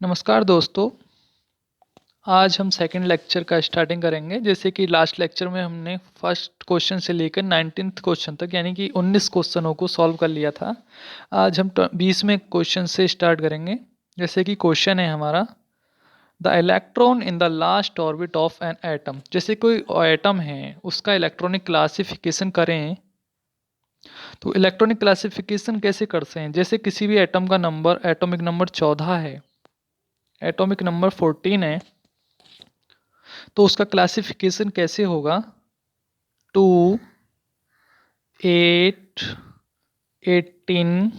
नमस्कार दोस्तों। आज हम सेकंड लेक्चर का स्टार्टिंग करेंगे। जैसे कि लास्ट लेक्चर में हमने फर्स्ट क्वेश्चन से लेकर 19th क्वेश्चन तक यानी कि 19 क्वेश्चनों को सॉल्व कर लिया था। आज हम 20वें क्वेश्चन से स्टार्ट करेंगे। जैसे कि क्वेश्चन है हमारा, the electron in the last orbit of an atom. जैसे कोई एटम है उसका इलेक्ट्रॉनिक क्लासिफिकेशन करें तो इलेक्ट्रॉनिक क्लासिफिकेशन कैसे करते हैं। जैसे किसी भी एटम का नंबर एटॉमिक नंबर 14 है, एटॉमिक नंबर 14 है, तो उसका क्लासिफिकेशन कैसे होगा। 2, 8, 18,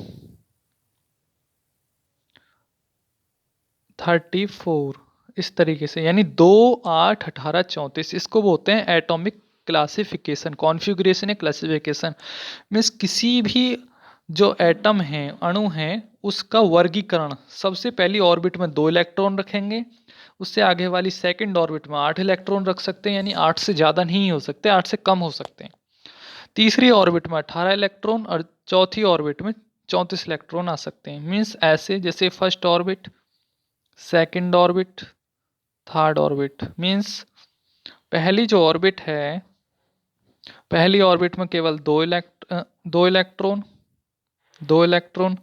34 इस तरीके से, यानी 2, 8, 18, 34 इसको बोलते हैं एटॉमिक क्लासिफिकेशन। कॉन्फ़िगरेशन या क्लासिफिकेशन मीन्स किसी भी जो एटम है, अणु है, उसका वर्गीकरण। सबसे पहली ऑर्बिट में 2 इलेक्ट्रॉन रखेंगे, उससे आगे वाली सेकंड ऑर्बिट में 8 इलेक्ट्रॉन रख सकते हैं, यानी 8 से ज़्यादा नहीं हो सकते, 8 से कम हो सकते हैं। तीसरी ऑर्बिट में 18 इलेक्ट्रॉन और चौथी ऑर्बिट में 34 इलेक्ट्रॉन आ सकते हैं। मीन्स ऐसे, जैसे first orbit, second orbit, third orbit. Means पहली जो ऑर्बिट है, पहली ऑर्बिट में केवल दो इलेक्ट्रॉन।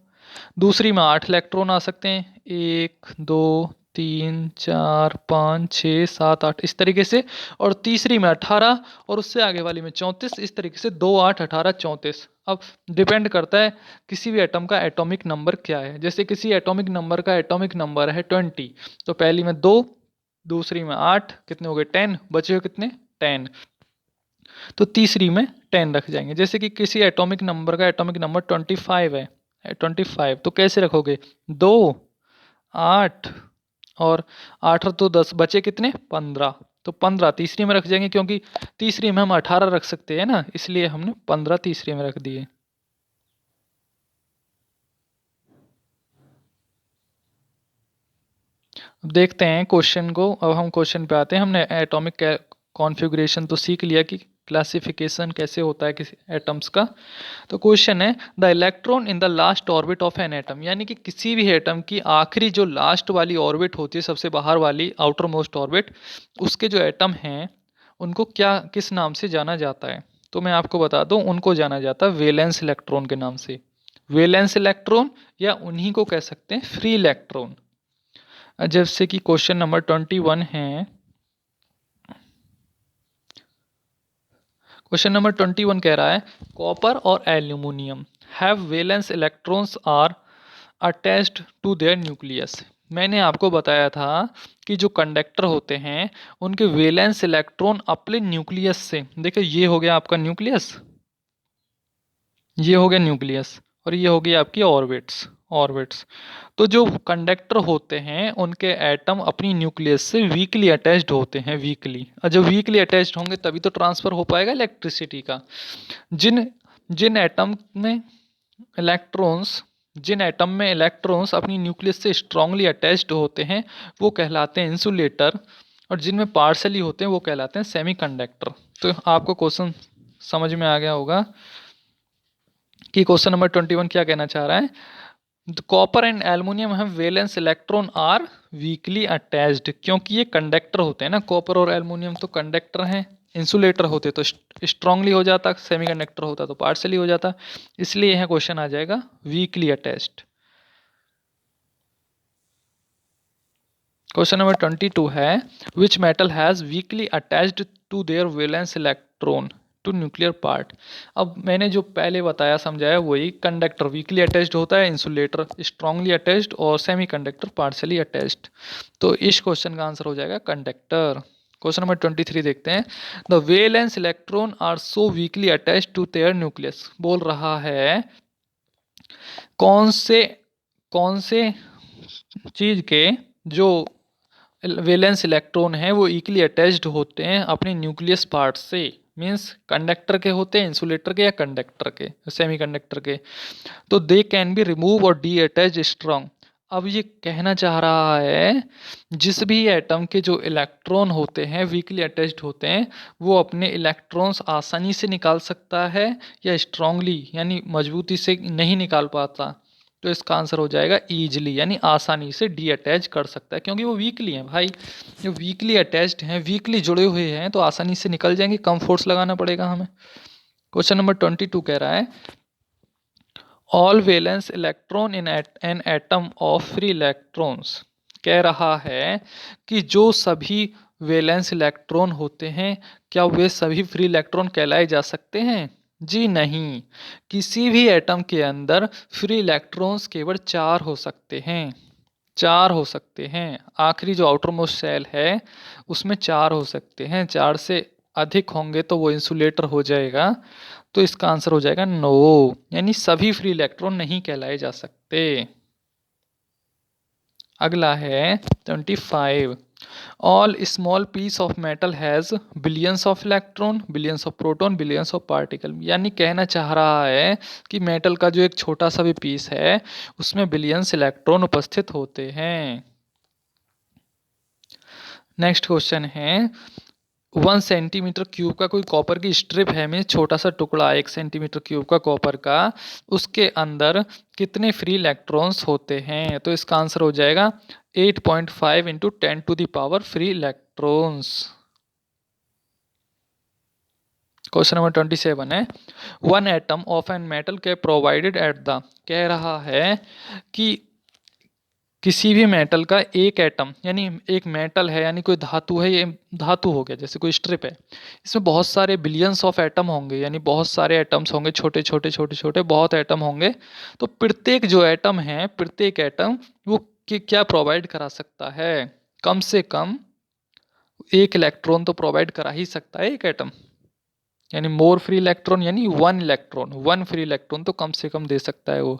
दूसरी में 8 इलेक्ट्रॉन आ सकते हैं, 1, 2, 3, 4, 5, 6, 7, 8 इस तरीके से। और तीसरी में 18 और उससे आगे वाली में 34, इस तरीके से 2, 8, 18, 34। अब डिपेंड करता है किसी भी एटम का एटॉमिक नंबर क्या है। जैसे किसी एटॉमिक नंबर का एटॉमिक नंबर है 20, तो पहली में 2, दूसरी में 8, कितने हो गए 10, बचे हुए कितने 10, तो तीसरी में 10 रख जाएंगे। जैसे कि किसी एटॉमिक नंबर का एटॉमिक नंबर 25 है, 25, तो कैसे रखोगे 2, 8 और 8 और 2 10, बचे कितने 15, तो 15 तीसरी में रख जाएंगे, क्योंकि तीसरी में हम 18 रख सकते हैं ना, इसलिए हमने 15 तीसरी में रख दिए। अब देखते हैं क्वेश्चन को। अब हम क्वेश्चन पे आते हैं। हमने एटॉमिक कॉन्फ़िगरेशन तो सीख लिया कि क्लासिफिकेशन कैसे होता है किसी एटम्स का। तो क्वेश्चन है, the electron in the last orbit of an atom, यानी कि किसी भी एटम की आखिरी जो लास्ट वाली ऑर्बिट होती है, सबसे बाहर वाली आउटर मोस्ट ऑर्बिट, उसके जो एटम हैं उनको क्या किस नाम से जाना जाता है। तो मैं आपको बता दूं, उनको जाना जाता है वैलेंस इलेक्ट्रॉन के नाम से। वैलेंस इलेक्ट्रॉन, या उन्हीं को कह सकते हैं फ्री इलेक्ट्रॉन। जैसे कि क्वेश्चन नंबर 21 है। क्वेश्चन नंबर 21 कह रहा है, कॉपर और aluminium have valence electrons are attached to their nucleus. मैंने आपको बताया था कि जो कंडक्टर होते हैं उनके वैलेंस इलेक्ट्रॉन अपने न्यूक्लियस से, देखिए ये हो गया आपका न्यूक्लियस, ये हो गया न्यूक्लियस, और ये हो गई आपकी ऑर्बिट्स। ऑर्बिट्स, तो जो कंडक्टर होते हैं उनके एटम अपनी न्यूक्लियस से वीकली अटैच्ड होते हैं, वीकली। और जब वीकली अटैच्ड होंगे तभी तो ट्रांसफर हो पाएगा इलेक्ट्रिसिटी का। जिन जिन एटम में इलेक्ट्रॉन्स जिन एटम में इलेक्ट्रॉन्स अपनी न्यूक्लियस से स्ट्रांगली अटैच्ड होते हैं वो कहलाते हैं इंसुलेटर, और जिनमें पार्शली होते हैं वो कहलाते हैं सेमीकंडक्टर। तो आपको क्वेश्चन समझ में आ गया होगा कि क्वेश्चन नंबर 21 क्या कहना चाह रहा है। Copper and aluminium have valence electron are weakly attached, क्योंकि ये कंडक्टर होते हैं ना, कॉपर और एल्युमिनियम तो कंडक्टर हैं। इंसुलेटर होते तो स्ट्रांगली हो जाता, सेमीकंडक्टर होता तो पार्शली हो जाता, इसलिए यह क्वेश्चन आ जाएगा वीकली अटैच्ड। क्वेश्चन नंबर 22 है, which metal has weakly attached to their valence electron to nuclear part. अब मैंने जो पहले बताया समझाया वही, कंडक्टर वीकली अटैच्ड होता है, इंसुलेटर स्ट्रांगली अटैच्ड और सेमीकंडक्टर पार्शली अटैच्ड। तो इस क्वेश्चन का आंसर हो जाएगा कंडक्टर। क्वेश्चन नंबर 23 देखते हैं, the valence electron are so weakly attached to their nucleus. बोल रहा है कौन से चीज के जो वैलेंस इलेक्ट्रॉन है वो इक्वली अटैच्ड होते हैं अपने न्यूक्लियस पार्ट से। मीन्स कंडक्टर के होते हैं, इंसुलेटर के या कंडक्टर के, सेमीकंडक्टर के। तो दे कैन बी रिमूव और डी अटैच स्ट्रॉन्ग। अब ये कहना चाह रहा है जिस भी एटम के जो इलेक्ट्रॉन होते हैं वीकली अटैच्ड होते हैं, वो अपने इलेक्ट्रॉन्स आसानी से निकाल सकता है या स्ट्रांगली यानी मजबूती से नहीं निकाल पाता। तो इसका आंसर हो जाएगा ईजिली, यानी आसानी से डी अटैच कर सकता है, क्योंकि वो वीकली हैं भाई। जो वीकली अटैच्ड हैं, वीकली जुड़े हुए हैं, तो आसानी से निकल जाएंगे, कम फोर्स लगाना पड़ेगा हमें। क्वेश्चन नंबर 22 कह रहा है all valence electron in an atom of free electrons. कह रहा है कि जो सभी वैलेंस इलेक्ट्रॉन होते हैं, क्या वे सभी फ्री इलेक्ट्रॉन कहलाए जा सकते हैं? जी नहीं। किसी भी एटम के अंदर फ्री इलेक्ट्रॉन्स केवल 4 हो सकते हैं। 4 हो सकते हैं। आखिरी जो आउटर मोस्ट सेल है उसमें 4 हो सकते हैं। 4 से अधिक होंगे तो वो इंसुलेटर हो जाएगा। तो इसका आंसर हो जाएगा नो, यानी सभी फ्री इलेक्ट्रॉन नहीं कहलाए जा सकते। अगला है 25। All small piece of metal has billions of electron, billions of proton, billions of particle. यानी कहना चाह रहा है कि मेटल का जो एक छोटा सा भी पीस है उसमें बिलियंस इलेक्ट्रॉन उपस्थित होते हैं। नेक्स्ट क्वेश्चन है 1 सेंटीमीटर क्यूब का कोई कॉपर की स्ट्रिप है, में छोटा सा टुकड़ा 1 सेंटीमीटर क्यूब का कॉपर का, उसके अंदर कितने फ्री इलेक्ट्रॉन्स होते हैं? तो इसका आंसर हो जाएगा 8.5 into 10 to the power free electrons. Question number 27 है 1 एटम ऑफ एन मेटल के प्रोवाइडेड एट द। कह रहा है कि किसी भी मेटल का एक एटम, यानी एक मेटल है, यानी कोई धातु है, ये धातु हो गया, जैसे कोई स्ट्रिप है, इसमें बहुत सारे बिलियंस ऑफ एटम होंगे, यानी बहुत सारे एटम्स होंगे, छोटे छोटे छोटे छोटे बहुत एटम होंगे। तो प्रत्येक जो एटम है, प्रत्येक एटम वो क्या प्रोवाइड करा सकता है? कम से कम एक इलेक्ट्रॉन तो प्रोवाइड करा ही सकता है एक एटम, यानी मोर फ्री इलेक्ट्रॉन, यानी 1 इलेक्ट्रॉन, 1 फ्री इलेक्ट्रॉन तो कम से कम दे सकता है वो।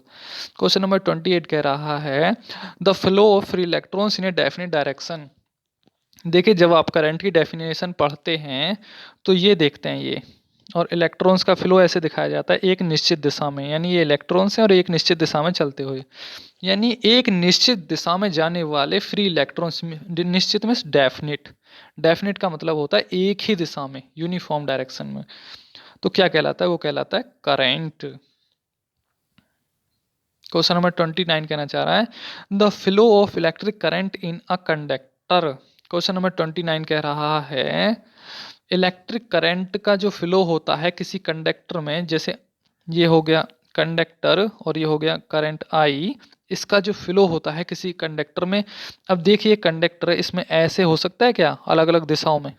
क्वेश्चन नंबर 28 कह रहा है the flow of free electrons in a definite direction. देखिए, जब आप करंट की डेफिनेशन पढ़ते हैं तो ये देखते हैं ये, और इलेक्ट्रॉन्स का फ्लो ऐसे दिखाया जाता है एक निश्चित दिशा में, यानी ये इलेक्ट्रॉन्स हैं और एक निश्चित दिशा में चलते हुए, यानी एक निश्चित दिशा में जाने वाले फ्री इलेक्ट्रॉन्स। निश्चित में डेफिनेट, डेफिनेट का मतलब होता है एक ही दिशा में, यूनिफॉर्म डायरेक्शन में। तो क्या कहलाता है? वो कहलाता है करंट। क्वेश्चन नंबर 29 कहना चाह रहा है the flow of electric current in a conductor. Question number 29 कह रहा है इलेक्ट्रिक करंट का जो फ्लो होता है किसी कंडक्टर में, जैसे ये हो गया कंडक्टर और ये हो गया करंट आई, इसका जो फ्लो होता है किसी कंडक्टर में। अब देखिए कंडक्टर है, इसमें ऐसे हो सकता है क्या अलग अलग दिशाओं में?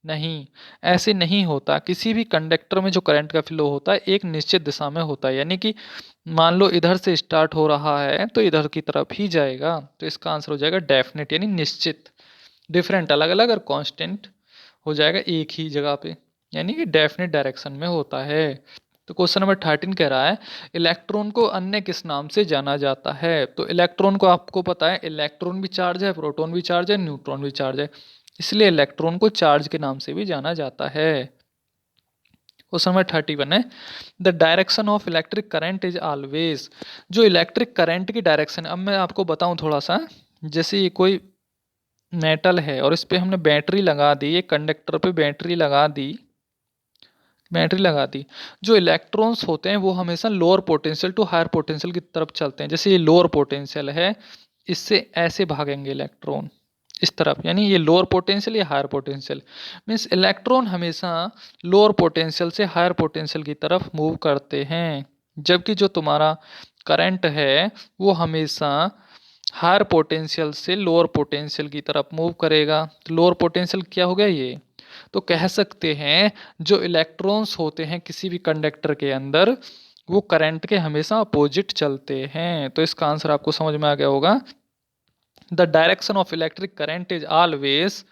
नहीं, ऐसे नहीं होता। किसी भी कंडक्टर में जो करंट का फ्लो होता है एक निश्चित दिशा में होता है, यानी कि मान लो इधर से स्टार्ट हो रहा है तो इधर की तरफ ही जाएगा। तो इसका आंसर हो जाएगा डेफिनेट, यानी निश्चित। डिफरेंट अलग अलग और कांस्टेंट हो जाएगा एक ही जगह पे, यानी कि डेफिनेट डायरेक्शन में होता है। तो क्वेश्चन नंबर 13 कह रहा है इलेक्ट्रॉन को अन्य किस नाम से जाना जाता है? तो इलेक्ट्रॉन को आपको पता है इलेक्ट्रॉन भी चार्ज है, प्रोटॉन भी चार्ज है, न्यूट्रॉन भी चार्ज है, इसलिए इलेक्ट्रॉन को चार्ज के नाम से भी जाना जाता है। क्वेश्चन नंबर 31 है the direction of electric current is always. जो इलेक्ट्रिक करंट की डायरेक्शन, अब मैं आपको बताऊं थोड़ा सा, जैसे ये कोई मेटल है और इस पे हमने बैटरी लगा दी, ये कंडक्टर पे बैटरी लगा दी, बैटरी लगा दी। जो इलेक्ट्रॉन्स होते हैं वो हमेशा lower potential to higher potential की तरफ चलते हैं। जैसे ये लोअर पोटेंशियल है, इससे ऐसे भागेंगे इलेक्ट्रॉन इस तरफ, यानी ये लोअर पोटेंशियल या हायर पोटेंशियल, मीन्स इलेक्ट्रॉन हमेशा लोअर पोटेंशियल से हायर पोटेंशियल की तरफ मूव करते हैं। जबकि जो तुम्हारा करंट है वो हमेशा हायर पोटेंशियल से लोअर पोटेंशियल की तरफ मूव करेगा। तो लोअर पोटेंशियल क्या हो गया ये? तो कह सकते हैं जो इलेक्ट्रॉन्स होते हैं किसी भी कंडक्टर के अंदर वो करंट के हमेशा अपोजिट चलते हैं। तो इसका आंसर आपको समझ में आ गया होगा। The direction of electric current is always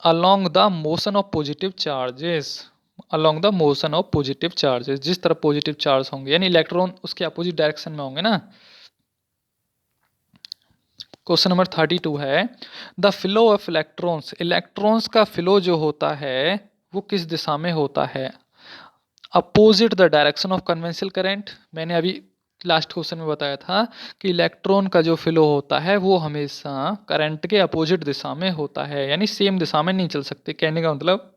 along the motion of positive charges, along the motion of positive charges, जिस तरफ पॉजिटिव चार्ज होंगे, यानी इलेक्ट्रॉन उसके अपोजिट डायरेक्शन में होंगे ना। क्वेश्चन नंबर 32 है the flow of electrons. Electrons का फ्लो जो होता है वो किस दिशा में होता है? Opposite the direction of conventional current. मैंने अभी लास्ट क्वेश्चन में बताया था कि इलेक्ट्रॉन का जो फ्लो होता है वो हमेशा करंट के अपोजिट दिशा में होता है, यानी सेम दिशा में नहीं चल सकते। कहने का मतलब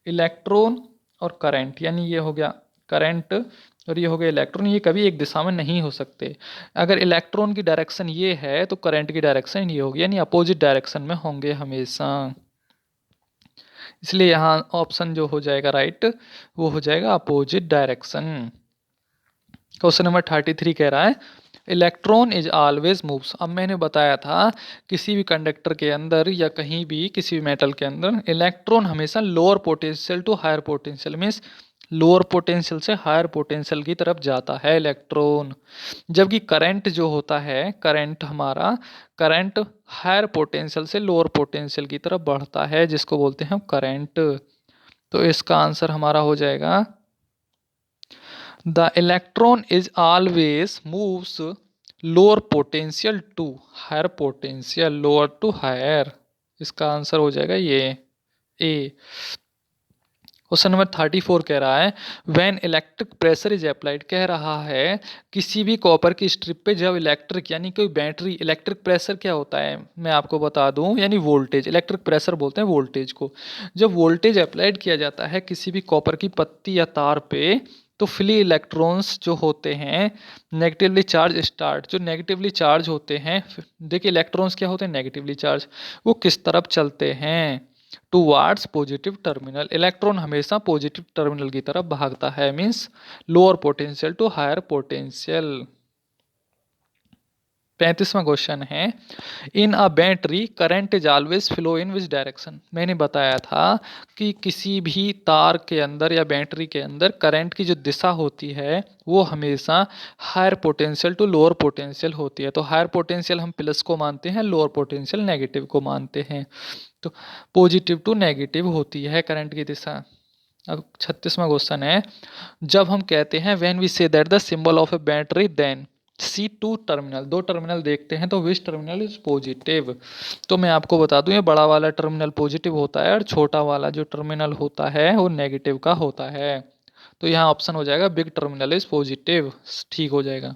इलेक्ट्रॉन और करंट, यानी ये हो गया करंट और ये हो गया इलेक्ट्रॉन। ये कभी एक दिशा में नहीं हो सकते। अगर इलेक्ट्रॉन की डायरेक्शन ये है तो करंट की डायरेक्शन ये होगी, यानी अपोजिट डायरेक्शन में होंगे हमेशा। इसलिए यहाँ ऑप्शन जो हो जाएगा राइट, वो हो जाएगा अपोजिट डायरेक्शन। क्वेश्चन नंबर 33 कह रहा है इलेक्ट्रॉन इज ऑलवेज मूव्स। अब मैंने बताया था किसी भी कंडक्टर के अंदर या कहीं भी किसी भी मेटल के अंदर इलेक्ट्रॉन हमेशा lower potential to higher potential means lower potential से हायर पोटेंशियल की तरफ जाता है इलेक्ट्रॉन। जबकि करंट जो होता है, करंट हमारा करंट हायर पोटेंशियल से लोअर पोटेंशियल की तरफ बढ़ता है, जिसको बोलते हैं हम करंट। तो इसका आंसर हमारा हो जाएगा the electron is always moves lower potential to higher potential, lower to higher. इसका आंसर हो जाएगा ये ए। क्वेश्चन नंबर 34 कह रहा है when electric pressure is applied. कह रहा है किसी भी कॉपर की स्ट्रिप पे जब इलेक्ट्रिक यानी कोई बैटरी, इलेक्ट्रिक प्रेशर क्या होता है मैं आपको बता दूं, यानी वोल्टेज, इलेक्ट्रिक प्रेशर बोलते हैं वोल्टेज को। जब वोल्टेज अप्लाइड किया जाता है किसी भी कॉपर की पत्ती या तार पे, तो फ्री इलेक्ट्रॉन्स जो होते हैं नेगेटिवली चार्ज स्टार्ट, जो नेगेटिवली चार्ज होते हैं, देखिए इलेक्ट्रॉन्स क्या होते हैं नेगेटिवली चार्ज, वो किस तरफ चलते हैं टूवार्ड्स पॉजिटिव टर्मिनल। इलेक्ट्रॉन हमेशा पॉजिटिव टर्मिनल की तरफ भागता है, means lower potential to higher potential. 35वां क्वेश्चन है in a battery current is always flow in which direction. मैंने बताया था कि किसी भी तार के अंदर या बैटरी के अंदर करंट की जो दिशा होती है वो हमेशा higher potential to lower potential होती है। तो हायर पोटेंशियल हम प्लस को मानते हैं, लोअर पोटेंशियल नेगेटिव को मानते हैं। तो पॉजिटिव टू नेगेटिव होती है करंट की दिशा। अब 36वां क्वेश्चन है जब हम कहते हैं when we say that the symbol of a battery then see two terminal, दो टर्मिनल देखते हैं तो विच टर्मिनल इज पॉजिटिव। तो मैं आपको बता दूं ये बड़ा वाला टर्मिनल पॉजिटिव होता है और छोटा वाला जो टर्मिनल होता है वो नेगेटिव का होता है। तो यहाँ ऑप्शन हो जाएगा बिग टर्मिनल इज पॉजिटिव, ठीक हो जाएगा।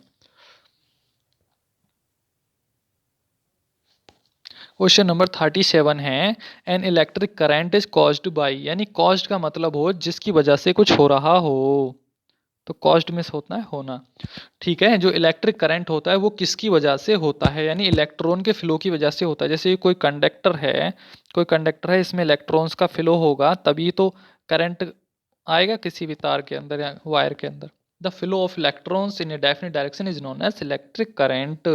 क्वेश्चन नंबर 37 है an electric current is caused by, यानी कॉज्ड का मतलब हो जिसकी वजह से कुछ हो रहा हो, तो कॉज्ड में होता है होना। ठीक है, जो इलेक्ट्रिक करंट होता है वो किसकी वजह से होता है, यानी इलेक्ट्रॉन के फ्लो की वजह से होता है। जैसे कोई कंडक्टर है, कोई कंडक्टर है, इसमें इलेक्ट्रॉन्स का फ्लो होगा तभी तो करंट आएगा किसी भी तार के अंदर या वायर के अंदर। The flow of electrons in a definite direction is known as electric current.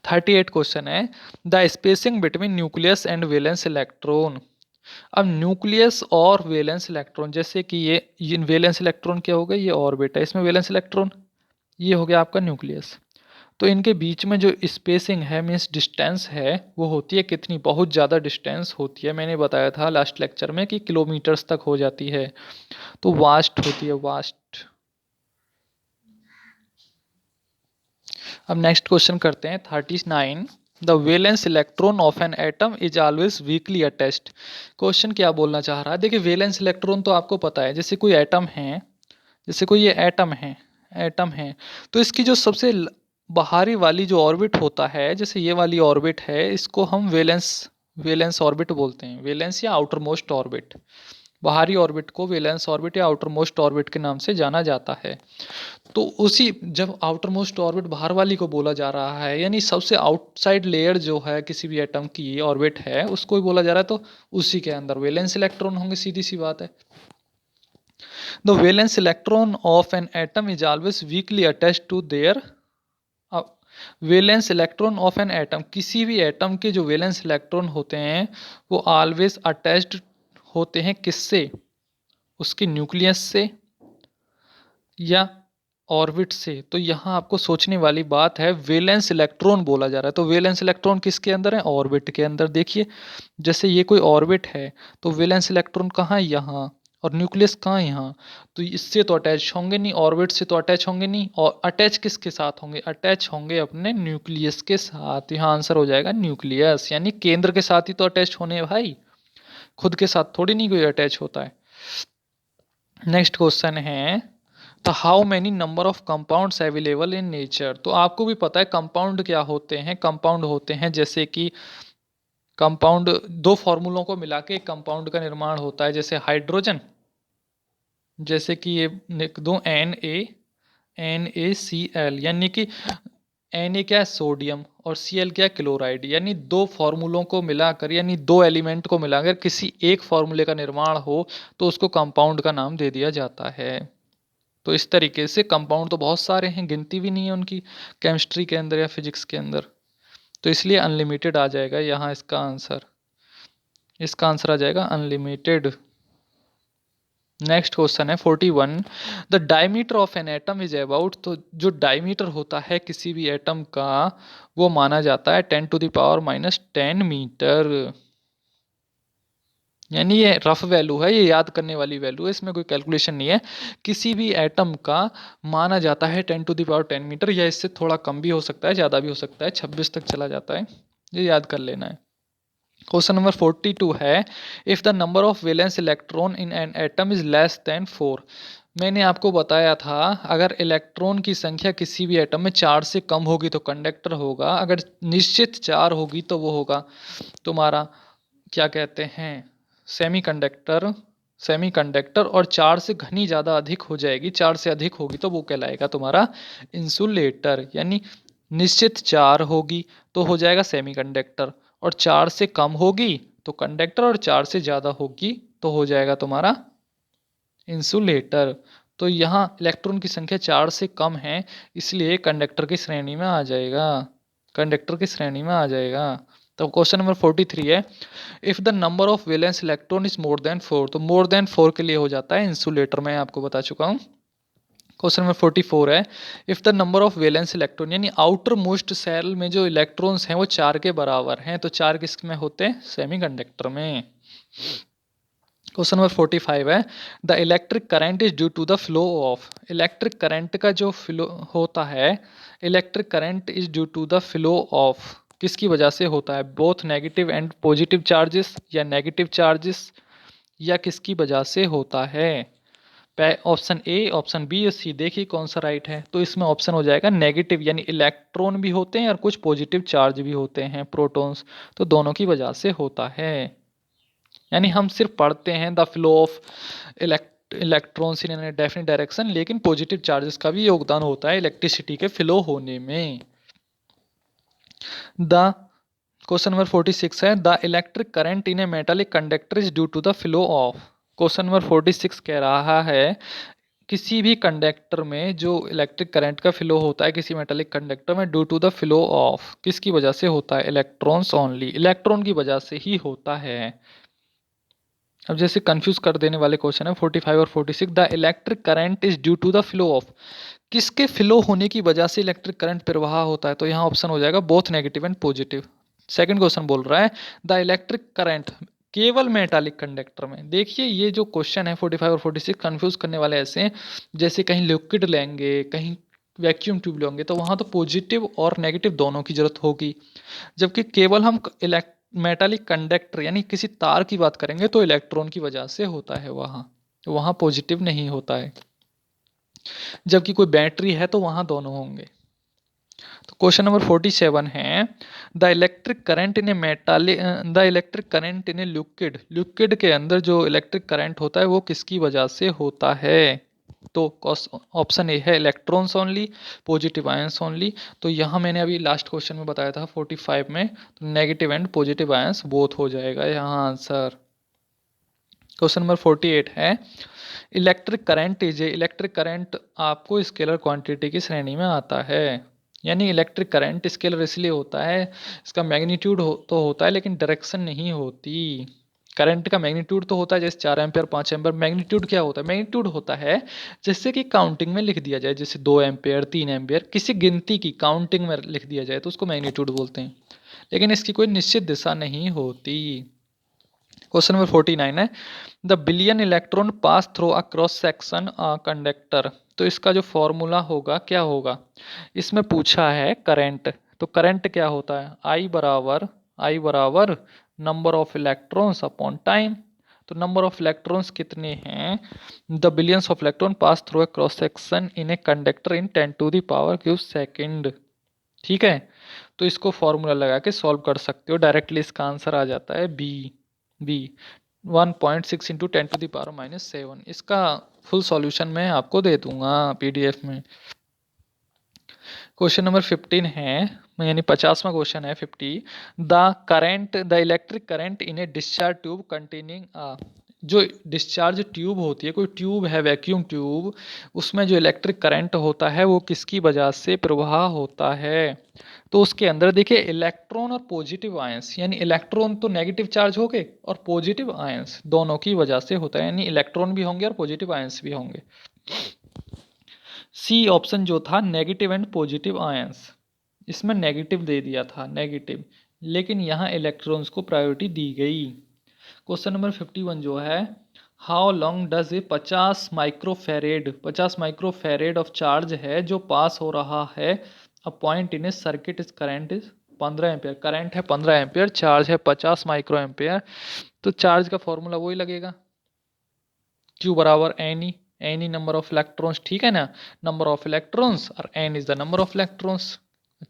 38 question है the spacing between nucleus and valence electron. अब न्यूक्लियस और वैलेंस इलेक्ट्रॉन, जैसे कि ये वैलेंस इलेक्ट्रॉन क्या हो गया, ये ऑर्बिट है, इसमें वैलेंस इलेक्ट्रॉन, ये हो गया आपका न्यूक्लियस। तो इनके बीच में जो स्पेसिंग है मीन्स डिस्टेंस है वो होती है कितनी, बहुत ज़्यादा डिस्टेंस होती है। मैंने बताया था लास्ट लेक्चर में कि किलोमीटर्स तक हो जाती है, तो वास्ट होती है, वास्ट। अब नेक्स्ट क्वेश्चन करते हैं 39 the valence electron of an atom is always weakly attached. Question क्या बोलना चाह रहा है, देखिए वैलेंस इलेक्ट्रॉन तो आपको पता है, जैसे कोई एटम है, जैसे कोई ये एटम है, एटम है, तो इसकी जो सबसे बाहरी वाली जो ऑर्बिट होता है, जैसे ये वाली ऑर्बिट है, इसको हम वैलेंस वैलेंस ऑर्बिट बोलते हैं, वैलेंस या आउटर मोस्ट ऑर्बिट। बाहरी ऑर्बिट को वैलेंस ऑर्बिट या आउटर मोस्ट ऑर्बिट के नाम से जाना जाता है। तो उसी जब आउटर मोस्ट ऑर्बिट बाहर वाली को बोला जा रहा है, यानी सबसे आउटसाइड लेयर जो है किसी भी एटम की ऑर्बिट है उसको ही बोला जा रहा है, तो उसी के अंदर वैलेंस इलेक्ट्रॉन होंगे, सीधी सी बात है। The valence electron of an atom is always weakly attached to their. Valence electron of an atom, किसी भी एटम के जो वैलेंस इलेक्ट्रॉन होते हैं वो ऑलवेज अटैच्ड होते हैं किससे, उसके न्यूक्लियस से या ऑर्बिट से। तो यहाँ आपको सोचने वाली बात है, वैलेंस इलेक्ट्रॉन बोला जा रहा है, तो वैलेंस इलेक्ट्रॉन किसके अंदर है, ऑर्बिट के अंदर। देखिए जैसे ये कोई ऑर्बिट है तो वैलेंस इलेक्ट्रॉन कहाँ है, यहाँ, और न्यूक्लियस कहाँ है, यहाँ। तो इससे तो अटैच होंगे नहीं, ऑर्बिट से तो अटैच होंगे नहीं, और अटैच किसके साथ होंगे, अटैच होंगे अपने न्यूक्लियस के साथ। यहाँ आंसर हो जाएगा न्यूक्लियस, यानी केंद्र के साथ ही तो अटैच होने हैं भाई, खुद के साथ थोड़ी नहीं कोई अटैच होता है। नेक्स्ट क्वेश्चन है तो how many number of compounds available in nature. तो आपको भी पता है कंपाउंड क्या होते हैं, कंपाउंड होते हैं जैसे कि कंपाउंड दो फार्मूलों को मिला के एक कंपाउंड का निर्माण होता है, जैसे हाइड्रोजन जैसे कि ये लिख दूँ NaCl, यानी कि Na क्या है, सोडियम, और Cl क्या है, क्लोराइड। यानी दो फार्मूलों को मिलाकर, यानी दो एलिमेंट को मिलाकर किसी एक फार्मूले का निर्माण हो तो उसको कंपाउंड का नाम दे दिया जाता है। तो इस तरीके से कंपाउंड तो बहुत सारे हैं, गिनती भी नहीं है उनकी केमिस्ट्री के अंदर या फिजिक्स के अंदर, तो इसलिए अनलिमिटेड आ जाएगा यहाँ इसका आंसर। इसका आंसर आ जाएगा अनलिमिटेड। नेक्स्ट क्वेश्चन है 41। The diameter of an atom is about, तो जो डायमीटर होता है किसी भी एटम का वो माना जाता है 10⁻⁻10 मीटर। यानी ये रफ वैल्यू है, ये याद करने वाली वैल्यू है, इसमें कोई कैलकुलेशन नहीं है। किसी भी एटम का माना जाता है 10⁻10 मीटर, या इससे थोड़ा कम भी हो सकता है, ज़्यादा भी हो सकता है, 26 तक चला जाता है, ये याद कर लेना है। क्वेश्चन नंबर 42 है, if the number of valence electron in an atom is less than 4। मैंने आपको बताया था अगर इलेक्ट्रॉन की संख्या किसी भी एटम में 4 से कम होगी तो कंडक्टर होगा, अगर निश्चित 4 होगी तो वो होगा तुम्हारा क्या कहते हैं, सेमीकंडक्टर। सेमीकंडक्टर, और 4 से घनी ज़्यादा अधिक हो जाएगी, 4 से अधिक होगी तो वो कहलाएगा तुम्हारा इंसुलेटर। यानी निश्चित 4 होगी तो हो जाएगा सेमीकंडक्टर, और 4 से कम होगी तो कंडक्टर, और 4 से ज़्यादा होगी तो हो जाएगा तुम्हारा इंसुलेटर। तो यहाँ इलेक्ट्रॉन की संख्या 4 से कम है, इसलिए कंडक्टर की श्रेणी में आ जाएगा, कंडक्टर की श्रेणी में आ जाएगा। तो क्वेश्चन नंबर 43 है, if the number of valence electron is more than 4, तो मोर देन 4 के लिए हो जाता है इंसुलेटर, मैं आपको बता चुका हूँ। क्वेश्चन नंबर 44 है, if the number of valence electron, यानी आउटर मोस्ट सेल में जो इलेक्ट्रॉन्स हैं वो 4 के बराबर हैं, तो 4 किस में होते हैं, सेमीकंडक्टर में। क्वेश्चन नंबर 45 है, the electric current is due to the flow of. Electric current का जो फ्लो होता है, electric current is due to the flow of, किसकी वजह से होता है, both negative and positive charges, या नेगेटिव चार्जेस, या किसकी वजह से होता है। ऑप्शन ए, ऑप्शन बी या सी, देखिए कौन सा राइट है। तो इसमें ऑप्शन हो जाएगा नेगेटिव, यानी इलेक्ट्रॉन भी होते हैं और कुछ पॉजिटिव चार्ज भी होते हैं, प्रोटॉन्स, तो दोनों की वजह से होता है। यानी हम सिर्फ पढ़ते हैं the flow of electrons in definite direction, लेकिन पॉजिटिव चार्जेस का भी योगदान होता है इलेक्ट्रिसिटी के फ्लो होने में। द क्वेश्चन नंबर 46 है, the electric current in a metallic conductor is due to the flow of. Question number 46 कह रहा है किसी भी कंडक्टर में जो इलेक्ट्रिक करंट का फ्लो होता है किसी मेटालिक कंडक्टर में, due to the flow of, किसकी वजह से होता है, इलेक्ट्रॉन्स ओनली, इलेक्ट्रॉन की वजह से ही होता है। अब जैसे कंफ्यूज कर देने वाले क्वेश्चन है 45 और 46, the electric current is due to the flow of, किसके फ्लो होने की वजह से इलेक्ट्रिक करंट प्रवाह होता है, तो यहाँ ऑप्शन हो जाएगा both negative and positive. Second question बोल रहा है द इलेक्ट्रिक करंट केवल मेटालिक कंडक्टर में। देखिए ये जो क्वेश्चन है 45 और 46 कंफ्यूज करने वाले ऐसे हैं, जैसे कहीं लिक्विड लेंगे, कहीं वैक्यूम ट्यूब लेंगे, तो वहाँ तो पॉजिटिव और नेगेटिव दोनों की जरूरत होगी, जबकि केवल हम मेटालिक कंडक्टर यानी किसी तार की बात करेंगे तो इलेक्ट्रॉन की वजह से होता है, वहाँ वहाँ पॉजिटिव नहीं होता है, जबकि कोई बैटरी है तो वहाँ दोनों होंगे। तो क्वेश्चन नंबर 47 है, the electric current in a metallic, the electric current in a liquid, liquid के अंदर जो इलेक्ट्रिक करंट होता है वो किसकी वजह से होता है, तो ऑप्शन ए है electrons only, positive ions only. तो यहाँ मैंने अभी लास्ट क्वेश्चन में बताया था 45 में, तो negative and positive ions both हो जाएगा यहाँ आंसर। क्वेश्चन नंबर 48 है, electric current is a, electric current आपको स्केलर क्वांटिटी की श्रेणी में आता है। यानी इलेक्ट्रिक करंट स्केलर इसलिए होता है, इसका मैग्नीट्यूड तो होता है लेकिन डायरेक्शन नहीं होती। करंट का मैग्नीट्यूड तो होता है जैसे 4 एम्पियर 5 एम्पियर, मैग्नीट्यूड क्या होता है, मैग्नीट्यूड होता है जैसे कि काउंटिंग में लिख दिया जाए, जैसे 2 एम्पियर 3 एम्पियर, किसी गिनती की काउंटिंग में लिख दिया जाए तो उसको मैग्नीट्यूड बोलते हैं, लेकिन इसकी कोई निश्चित दिशा नहीं होती। क्वेश्चन नंबर 49 है, the billion electron pass through a cross section conductor, तो इसका जो फॉर्मूला होगा क्या होगा, इसमें पूछा है करंट, तो करंट क्या होता है, आई बराबर number of electrons upon time. तो नंबर ऑफ इलेक्ट्रॉन्स कितने हैं, the billions of electron pass through a cross section in a conductor in 10⁻³ second. ठीक है, तो इसको फॉर्मूला लगा के सॉल्व कर सकते हो, डायरेक्टली इसका आंसर आ जाता है बी 1.6 × 10⁻⁻7। इसका फुल सॉल्यूशन मैं आपको दे दूंगा पीडीएफ में। क्वेश्चन नंबर 15 है, यानी 50वां क्वेश्चन है 50। The electric current in A discharge tube containing जो डिस्चार्ज ट्यूब होती है, कोई ट्यूब है वैक्यूम ट्यूब, उसमें जो इलेक्ट्रिक करंट होता है वो किसकी वजह से प्रवाह होता है। तो उसके अंदर देखिए इलेक्ट्रॉन और पॉजिटिव आयंस, यानी इलेक्ट्रॉन तो नेगेटिव चार्ज हो गए और पॉजिटिव आयंस दोनों की वजह से होता है, यानी इलेक्ट्रॉन भी होंगे और पॉजिटिव आयंस भी होंगे। सी ऑप्शन जो था नेगेटिव एंड पॉजिटिव आयंस, इसमें नेगेटिव दे दिया था नेगेटिव, लेकिन यहाँ इलेक्ट्रॉन्स को प्रायोरिटी दी गई। क्वेश्चन नंबर 51 जो है, how long does a 50 microfarad of charge है जो पास हो रहा है a point in A circuit, is current is 15 ampere. Current है 15 एम्पियर, चार्ज है 50 माइक्रो एम्पियर, तो चार्ज का फॉर्मूला वही लगेगा, Q बराबर एनी नंबर ऑफ इलेक्ट्रॉन्स, ठीक है ना, नंबर ऑफ इलेक्ट्रॉन्स और n is the number of electrons.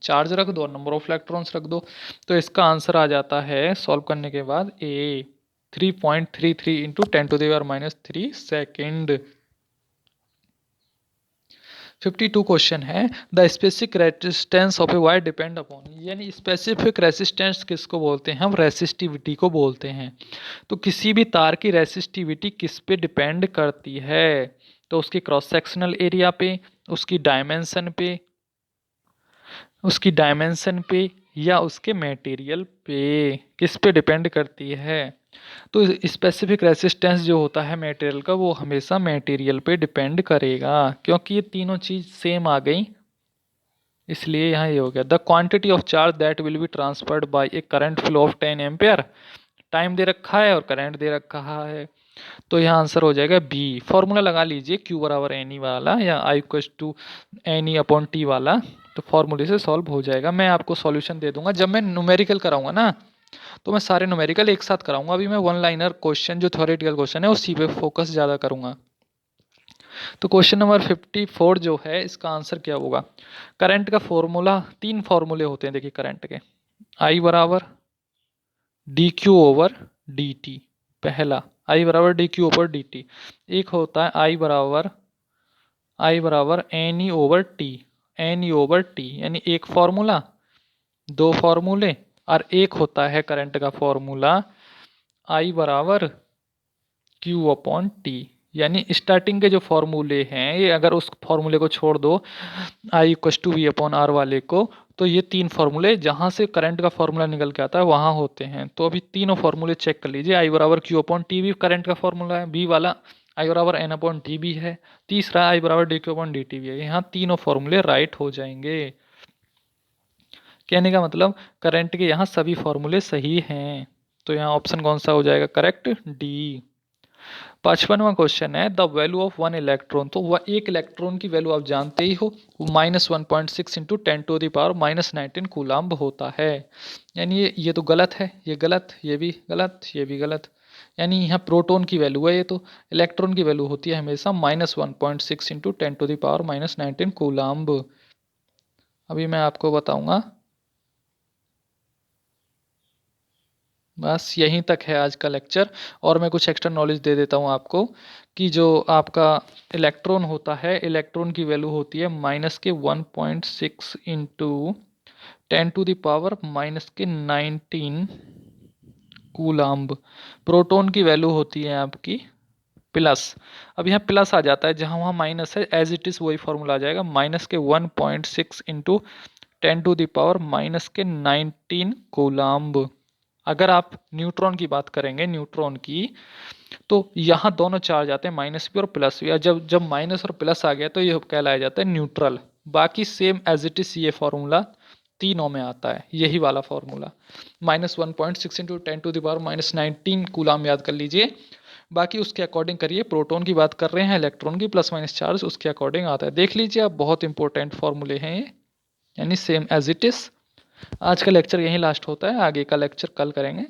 Charge रख दो और नंबर ऑफ इलेक्ट्रॉन्स रख दो, तो इसका आंसर आ जाता है सॉल्व करने के बाद ए 3.33 इंटू 10⁻³ सेकेंड। 52 क्वेश्चन है, the specific resistance of a wire depend upon, यानी स्पेसिफिक रेजिस्टेंस किसको बोलते हैं, हम रेसिस्टिविटी को बोलते हैं। तो किसी भी तार की रेसिस्टिविटी किस पे डिपेंड करती है, तो उसकी क्रॉस सेक्शनल एरिया पे, उसकी डायमेंशन पे या उसके मटेरियल पे, किस पे डिपेंड करती है। तो स्पेसिफिक रेसिस्टेंस जो होता है मटेरियल का, वो हमेशा मटेरियल पे डिपेंड करेगा, क्योंकि ये तीनों चीज सेम आ गई, इसलिए यहाँ ये हो गया। The quantity of charge that will be transferred by a current flow of 10 ampere, time दे रखा है और करंट दे रखा है, तो यहाँ आंसर हो जाएगा बी। फॉर्मूला लगा लीजिए Q बराबर एनी वाला या I equal to N E upon T वाला, तो फॉर्मूले से सॉल्व हो जाएगा। मैं आपको सॉल्यूशन दे दूंगा जब मैं न्यूमेरिकल कराऊंगा ना, तो मैं सारे न्यूमेरिकल एक साथ कराऊंगा। अभी मैं वन लाइनर क्वेश्चन जो थ्योरेटिकल क्वेश्चन है उसी पे फोकस ज़्यादा करूंगा। तो क्वेश्चन नंबर 54 जो है, इसका आंसर क्या होगा। करंट का फॉर्मूला, तीन फॉर्मूले होते हैं देखिए करंट के, I बराबर D Q over D T, पहला I बराबर D Q over D T, एक होता है I बराबर एन ई ओवर टी, यानी एक फॉर्मूला, दो फॉर्मूले, और एक होता है करंट का फॉर्मूला I बराबर Q अपॉन टी। यानी स्टार्टिंग के जो फॉर्मूले हैं, ये अगर उस फॉर्मूले को छोड़ दो I equal to V upon R वाले को, तो ये तीन फॉर्मूले जहां से करंट का फॉर्मूला निकल के आता है वहां होते हैं। तो अभी तीनों फॉर्मूले चेक कर लीजिए। I बराबर Q अपॉन टी भी करंट का फॉर्मूला है, बी वाला I बराबर एन अपॉन टी भी है, तीसरा I बराबर D Q upon D T भी है। यहाँ तीनों फॉर्मूले राइट हो जाएंगे। कहने का मतलब करंट के यहाँ सभी फॉर्मूले सही हैं, तो यहाँ ऑप्शन कौन सा हो जाएगा करेक्ट, डी। 55वां क्वेश्चन है, the value of one electron, तो वह एक इलेक्ट्रॉन की वैल्यू आप जानते ही हो, -1.6 इंटू 10⁻⁻19 कूलाम्ब होता है। यानी ये तो गलत है, ये गलत, ये भी गलत, ये भी गलत, यानी यहाँ प्रोटॉन की वैल्यू है, ये तो इलेक्ट्रॉन की वैल्यू होती है हमेशा -1.6 इंटू 10⁻⁻19 कूलाम्ब। अभी मैं आपको बताऊंगा। बस यहीं तक है आज का लेक्चर, और मैं कुछ एक्स्ट्रा नॉलेज दे देता हूँ आपको कि जो आपका इलेक्ट्रॉन होता है, इलेक्ट्रॉन की वैल्यू होती है -1.6 इंटू 10⁻⁻19 कूलाम्ब। प्रोटॉन की वैल्यू होती है आपकी प्लस, अब यहाँ प्लस आ जाता है, जहाँ वहाँ माइनस है एज इट इज़ वही फॉर्मूला आ जाएगा, -1.6 इंटू 10⁻⁻19 कूलाम्ब। अगर आप न्यूट्रॉन की बात करेंगे, न्यूट्रॉन की, तो यहाँ दोनों चार्ज आते हैं, माइनस भी और प्लस भी, और जब जब माइनस और प्लस आ गया तो ये कहलाया जाता है न्यूट्रल। बाकी सेम एज इट इज ये फॉर्मूला तीनों में आता है, यही वाला फॉर्मूला, -1.6 इंटू 10⁻⁻19 कूलाम याद कर लीजिए। बाकी उसके अकॉर्डिंग करिए, प्रोटॉन की बात कर रहे हैं, इलेक्ट्रॉन की प्लस माइनस चार्ज उसके अकॉर्डिंग आता है, देख लीजिए आप, बहुत इंपॉर्टेंट फॉर्मूले हैं ये, यानी सेम एज इट इज। आज का लेक्चर यहीं लास्ट होता है, आगे का लेक्चर कल करेंगे।